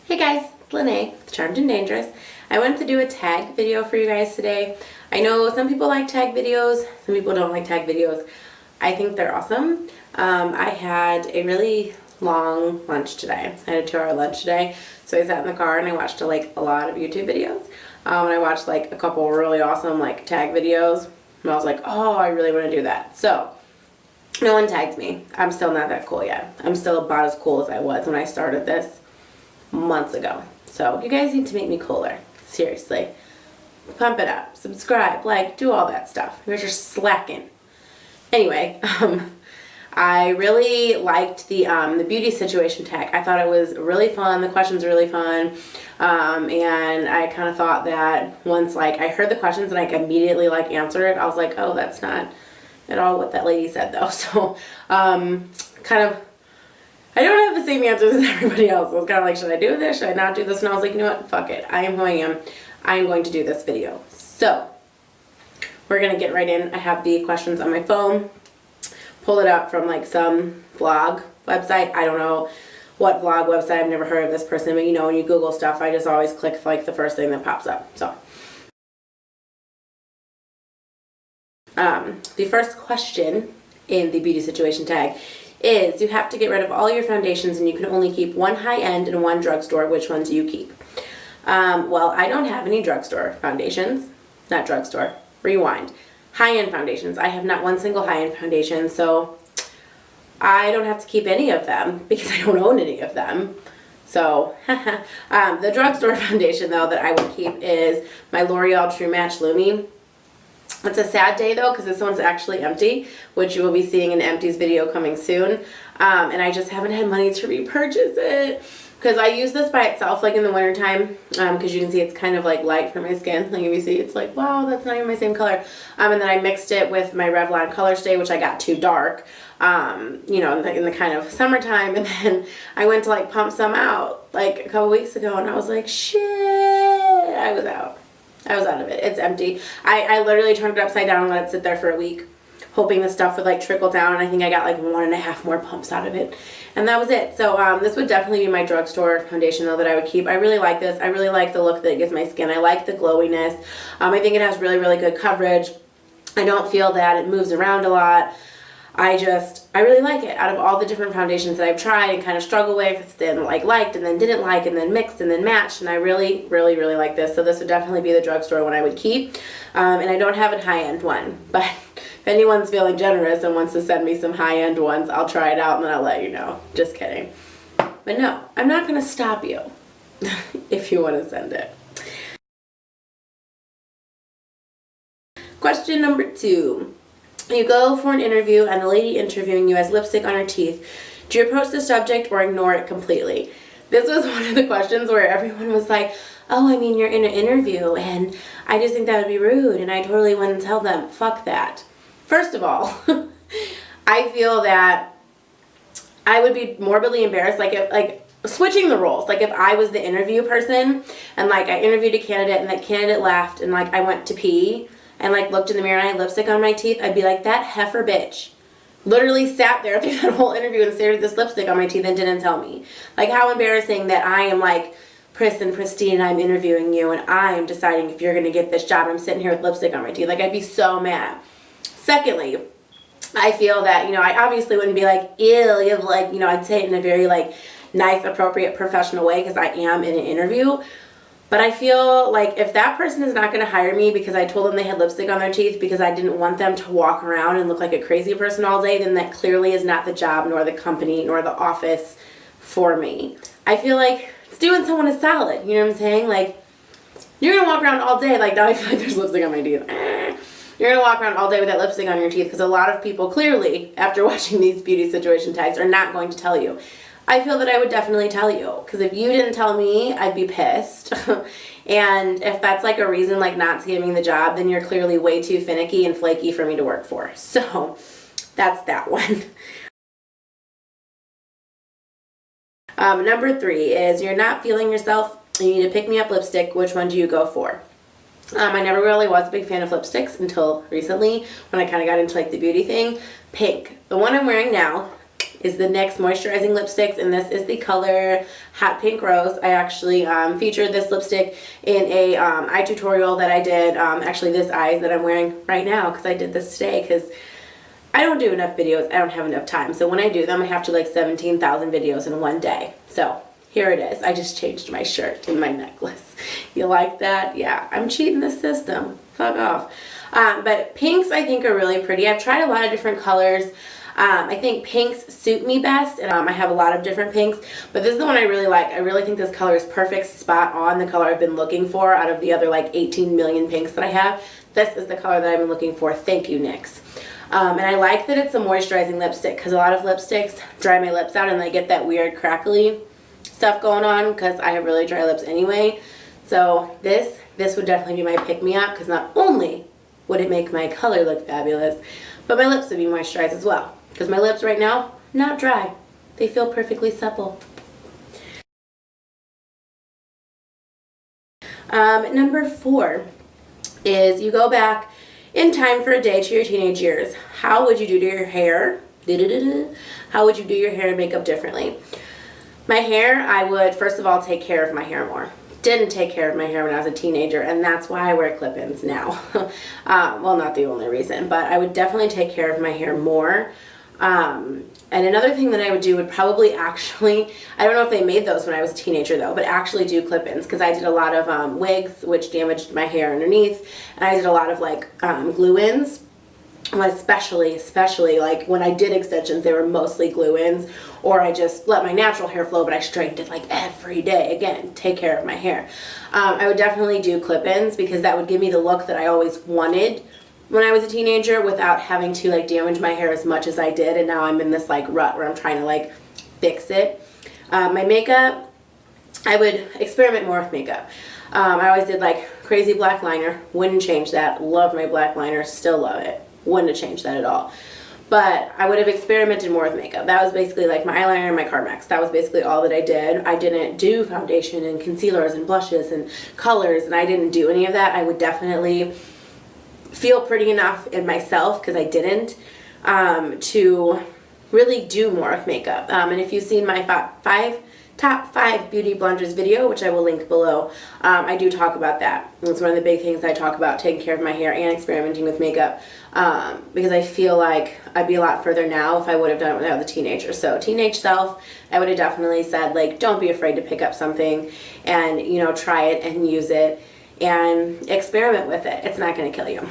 Hey guys, it's Lene, Charmed and Dangerous. I wanted to do a tag video for you guys today. I know some people like tag videos, some people don't like tag videos. I think they're awesome. I had a really long lunch today. I had a 2-hour lunch today, so I sat in the car and I watched a lot of YouTube videos. And I watched a couple really awesome tag videos, and I was like, oh, I really want to do that. So no one tagged me. I'm still not that cool yet. I'm still about as cool as I was when I started this months ago. So you guys need to make me cooler. Seriously. Pump it up. Subscribe. Do all that stuff. You guys are slacking. Anyway, I really liked the beauty situation tag. I thought it was really fun. The questions were really fun. And I kind of thought that once I heard the questions and immediately answered it, I was like, oh, that's not at all what that lady said though. So I don't have the same answers as everybody else. I was kind of like, should I do this? Should I not do this? And I was like, you know what? Fuck it. I am who I am. I am going to do this video. So we're going to get right in. I have the questions on my phone. Pull it up from some vlog website. I don't know what vlog website. I've never heard of this person. But when you Google stuff, I just always click the first thing that pops up. So the first question in the beauty situation tag is, you have to get rid of all your foundations and you can only keep one high-end and one drugstore. Which one do you keep? Well, I don't have any drugstore foundations. Not drugstore. Rewind. High-end foundations. I have not one single high-end foundation, so I don't have to keep any of them because I don't own any of them. So, the drugstore foundation, though, that I would keep is my L'Oreal True Match Lumi. It's a sad day though because this one's actually empty, which you will be seeing in Empty's video coming soon. And I just haven't had money to repurchase it because I use this by itself in the wintertime because you can see it's kind of light for my skin. If you see, it's wow, that's not even my same color. And then I mixed it with my Revlon Color Stay, which I got too dark, in the kind of summertime. And then I went to pump some out a couple weeks ago and I was like, shit, I was out. I was out of it. It's empty. I literally turned it upside down and let it sit there for a week, hoping the stuff would trickle down. And I think I got 1.5 more pumps out of it. And that was it. So this would definitely be my drugstore foundation though that I would keep. I really like this. I really like the look that it gives my skin. I like the glowiness. I think it has really, really good coverage. I don't feel that it moves around a lot. I really like it. Out of all the different foundations that I've tried and kind of struggled with and liked and then didn't like and then mixed and then matched, and I really, really, really like this. So this would definitely be the drugstore one I would keep. And I don't have a high-end one, but if anyone's feeling generous and wants to send me some high-end ones, I'll try it out and then I'll let you know. Just kidding. But no, I'm not going to stop you if you want to send it. Question number 2. You go for an interview and the lady interviewing you has lipstick on her teeth. Do you approach the subject or ignore it completely? This was one of the questions where everyone was like, oh, I mean, you're in an interview and I just think that would be rude and I totally wouldn't tell them. Fuck that. First of all, I feel that I would be morbidly embarrassed if switching the roles. If I was the interview person and I interviewed a candidate and that candidate left and I went to pee and looked in the mirror and I had lipstick on my teeth, I'd be like, that heifer bitch literally sat there through that whole interview and stared at this lipstick on my teeth and didn't tell me. How embarrassing that I am pris and pristine, I'm interviewing you and I'm deciding if you're going to get this job. I'm sitting here with lipstick on my teeth. I'd be so mad. Secondly, I feel that, I obviously wouldn't be ew, you have I'd say it in a very nice, appropriate, professional way because I am in an interview. But I feel if that person is not going to hire me because I told them they had lipstick on their teeth because I didn't want them to walk around and look like a crazy person all day, then that clearly is not the job nor the company nor the office for me. I feel it's doing someone a solid, you know what I'm saying? You're going to walk around all day now I feel like there's lipstick on my teeth. You're going to walk around all day with that lipstick on your teeth because a lot of people clearly, after watching these beauty situation tags, are not going to tell you. I feel that I would definitely tell you because if you didn't tell me, I'd be pissed. And if that's a reason not to give me the job, then you're clearly way too finicky and flaky for me to work for. So that's that one. Number 3 is you're not feeling yourself. You need a pick-me-up lipstick. Which one do you go for? I never really was a big fan of lipsticks until recently when I kind of got into the beauty thing. Pink. The one I'm wearing now is the NYX Moisturizing Lipsticks, and this is the color Hot Pink Rose. I actually featured this lipstick in a eye tutorial that I did, actually this Eyez that I'm wearing right now, because I did this today, because I don't do enough videos, I don't have enough time. So when I do them, I have to like 17,000 videos in one day. So here it is. I just changed my shirt and my necklace. You like that? Yeah, I'm cheating the system. Fuck off. But pinks I think are really pretty. I've tried a lot of different colors. I think pinks suit me best, and I have a lot of different pinks, but this is the one I really like. I really think this color is perfect, spot on, the color I've been looking for out of the other like 18 million pinks that I have. This is the color that I've been looking for. Thank you, NYX. And I like that it's a moisturizing lipstick, because a lot of lipsticks dry my lips out and they get that weird crackly stuff going on, because I have really dry lips anyway. So this would definitely be my pick-me-up, because not only would it make my color look fabulous, but my lips would be moisturized as well. Because my lips right now, not dry. They feel perfectly supple. Number 4 is you go back in time for a day to your teenage years. How would you do to your hair? How would you do your hair and makeup differently? My hair, I would first of all take care of my hair more. Didn't take care of my hair when I was a teenager, and that's why I wear clip-ins now. Well, not the only reason, but I would definitely take care of my hair more. And another thing that I would do would probably actually, I don't know if they made those when I was a teenager though, but actually do clip-ins, because I did a lot of wigs, which damaged my hair underneath, and I did a lot of like glue-ins. Especially like when I did extensions, they were mostly glue-ins, or I just let my natural hair flow, but I straightened it like every day. Again, take care of my hair. I would definitely do clip-ins, because that would give me the look that I always wanted when I was a teenager without having to like damage my hair as much as I did, and now I'm in this like rut where I'm trying to like fix it. My makeup, I would experiment more with makeup. I always did like crazy black liner, wouldn't change that. Love my black liner, still love it. Wouldn't have changed that at all. But I would have experimented more with makeup. That was basically like my eyeliner and my Carmex. That was basically all that I did. I didn't do foundation and concealers and blushes and colors, and I didn't do any of that. I would definitely feel pretty enough in myself, because I didn't, to really do more with makeup. And if you've seen my top 5 beauty blunders video, which I will link below, I do talk about that. It's one of the big things I talk about, taking care of my hair and experimenting with makeup, because I feel like I'd be a lot further now if I would have done it when I was a teenager. So teenage self, I would have definitely said like, don't be afraid to pick up something and, you know, try it and use it and experiment with it. It's not going to kill you.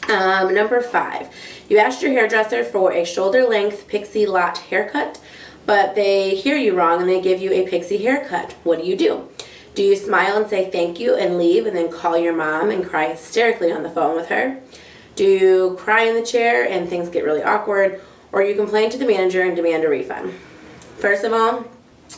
Number 5, you asked your hairdresser for a shoulder length pixie lot haircut, but they hear you wrong and they give you a pixie haircut. What do? Do you smile and say thank you and leave and then call your mom and cry hysterically on the phone with her? Do you cry in the chair and things get really awkward, or you complain to the manager and demand a refund? First of all,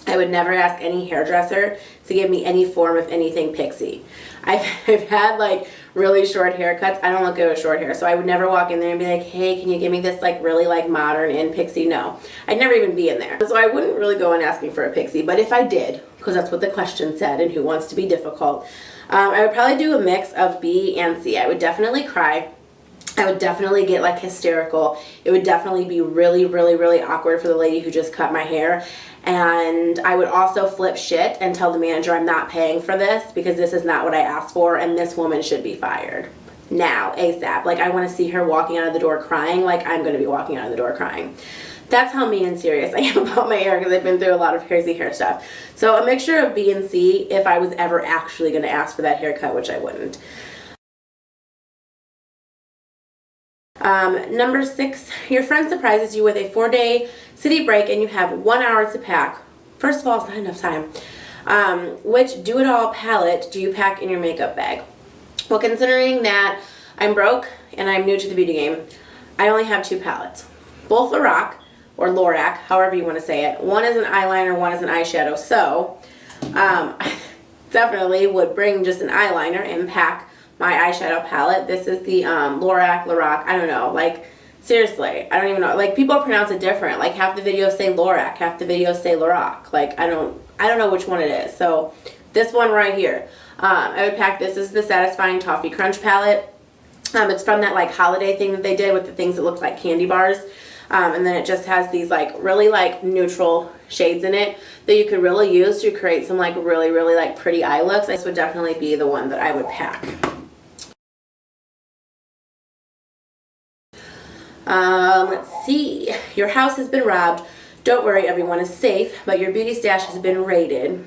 I would never ask any hairdresser to give me any form of anything pixie. I've had like really short haircuts. I don't look good with short hair, so I would never walk in there and be like, hey, can you give me this like really like modern in pixie? No, I'd never even be in there. So I wouldn't really go in asking for a pixie, but if I did, because that's what the question said and who wants to be difficult, I would probably do a mix of B and C. I would definitely cry. I would definitely get like hysterical. It would definitely be really, really, really awkward for the lady who just cut my hair. And I would also flip shit and tell the manager I'm not paying for this because this is not what I asked for and this woman should be fired. Now, ASAP. Like, I want to see her walking out of the door crying like I'm going to be walking out of the door crying. That's how mean and serious I am about my hair because I've been through a lot of crazy hair stuff. So a mixture of B and C if I was ever actually going to ask for that haircut, which I wouldn't. Number 6, your friend surprises you with a 4-day city break and you have 1 hour to pack. First of all, it's not enough time. Which do-it-all palette do you pack in your makeup bag? Well, considering that I'm broke and I'm new to the beauty game, I only have 2 palettes. Both Lorac, or Lorac, however you want to say it. One is an eyeliner, one is an eyeshadow. So, I definitely would bring just an eyeliner and pack my eyeshadow palette. This is the Lorac, I don't know, like, seriously, I don't even know, like, people pronounce it different, like, half the videos say Lorac, half the videos say Lorac, like, I don't know which one it is. So, this one right here, I would pack, this is the Satisfying Toffee Crunch palette. It's from that like holiday thing that they did with the things that look like candy bars. And then it just has these like really like neutral shades in it that you could really use to create some like really like pretty eye looks. This would definitely be the one that I would pack. Let's see. Your house has been robbed. Don't worry, everyone is safe, but your beauty stash has been raided.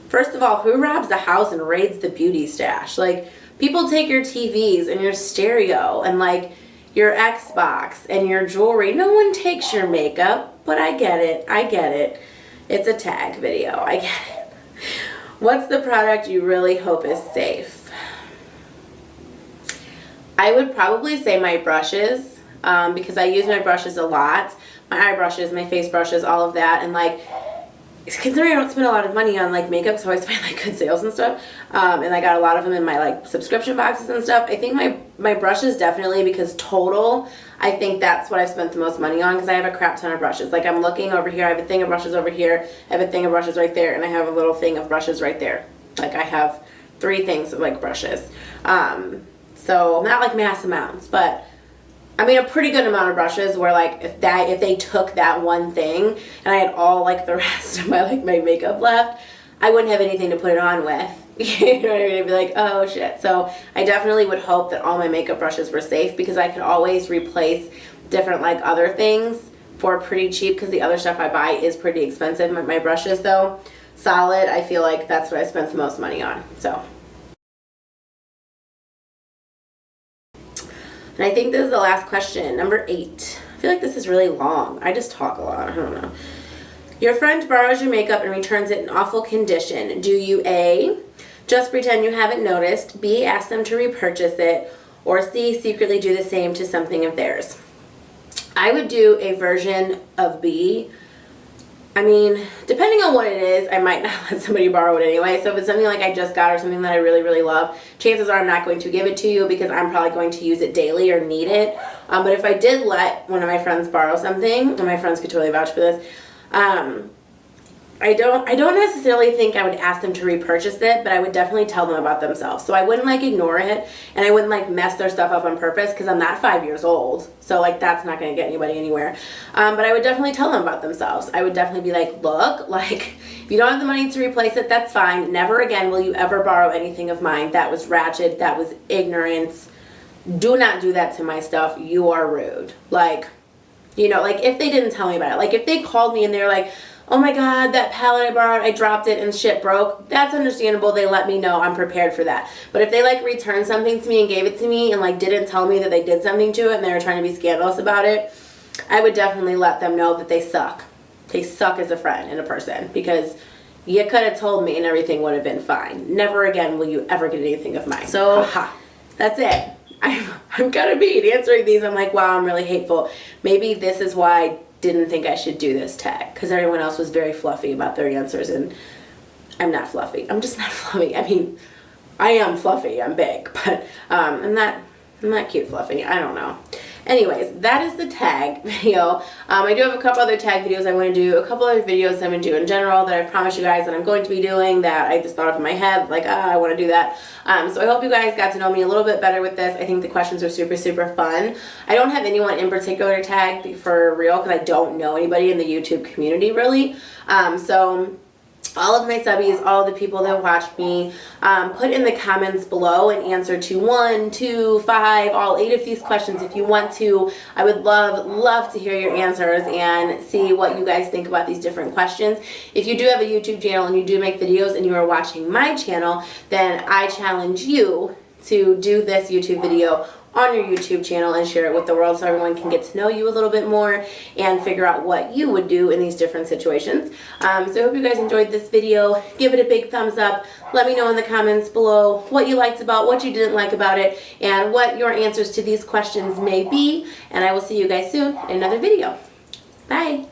First of all, who robs the house and raids the beauty stash? Like, people take your TVs and your stereo and like your Xbox and your jewelry. No one takes your makeup, but I get it. I get it. It's a tag video. I get it. What's the product you really hope is safe? I would probably say my brushes, because I use my brushes a lot. My eye brushes, my face brushes, all of that. And like, considering I don't spend a lot of money on like makeup, so I find like good sales and stuff, and I got a lot of them in my like subscription boxes and stuff. I think my brushes definitely, because total, I think that's what I've spent the most money on, because I have a crap ton of brushes. Like, I'm looking over here, I have a thing of brushes over here, I have a thing of brushes right there, and I have a little thing of brushes right there. Like, I have 3 things of like brushes. So not like mass amounts, but I mean a pretty good amount of brushes where like if they took that one thing and I had all like the rest of my makeup left, I wouldn't have anything to put it on with. You know what I mean? I'd be like, oh shit. So I definitely would hope that all my makeup brushes were safe, because I could always replace different like other things for pretty cheap, because the other stuff I buy is pretty expensive. My brushes though, solid. I feel like that's what I spent the most money on. So. And I think this is the last question, number 8. I feel like this is really long. I just talk a lot. I don't know. Your friend borrows your makeup and returns it in awful condition. Do you A, just pretend you haven't noticed, B, ask them to repurchase it, or C, secretly do the same to something of theirs? I would do a version of B. I mean, depending on what it is, I might not let somebody borrow it anyway. So if it's something like I just got or something that I really love, chances are I'm not going to give it to you, because I'm probably going to use it daily or need it. But if I did let one of my friends borrow something, and my friends could totally vouch for this, I don't necessarily think I would ask them to repurchase it, but I would definitely tell them about themselves. So I wouldn't like ignore it, and I wouldn't like mess their stuff up on purpose, because I'm not 5 years old. So like that's not going to get anybody anywhere. But I would definitely tell them about themselves. I would definitely be like, look, like if you don't have the money to replace it, that's fine. Never again will you ever borrow anything of mine. That was ratchet. That was ignorance. Do not do that to my stuff. You are rude. Like, you know, like if they didn't tell me about it, like if they called me and they're like, oh my god, that palette I borrowed, I dropped it and shit broke, that's understandable. They let me know. I'm prepared for that. But if they like returned something to me and gave it to me and like didn't tell me that they did something to it and they were trying to be scandalous about it, I would definitely let them know that they suck. They suck as a friend and a person, because you could have told me and everything would have been fine. Never again will you ever get anything of mine. So that's it. I'm gonna be answering these. I'm like, wow, I'm really hateful. Maybe this is why I didn't think I should do this tag, because everyone else was very fluffy about their answers, and I'm not fluffy. I'm just not fluffy. I mean, I am fluffy. I'm big, but I'm not cute fluffy. I don't know. Anyways, that is the tag video. I do have a couple other tag videos I want to do, a couple other videos I'm going to do in general that I've promised you guys that I'm going to be doing, that I just thought of in my head, like, I want to do that. So I hope you guys got to know me a little bit better with this. I think the questions are super fun. I don't have anyone in particular tagged for real, because I don't know anybody in the YouTube community really. So all of my subbies, all of the people that watched me, put in the comments below an answer to 1, 2, 5, all 8 of these questions if you want to. I would love to hear your answers and see what you guys think about these different questions. If you do have a YouTube channel and you do make videos and you are watching my channel, then I challenge you to do this YouTube video on your YouTube channel and share it with the world, so everyone can get to know you a little bit more and figure out what you would do in these different situations. So I hope you guys enjoyed this video. Give it a big thumbs up. Let me know in the comments below what you liked about, what you didn't like about it, and what your answers to these questions may be. And I will see you guys soon in another video. Bye.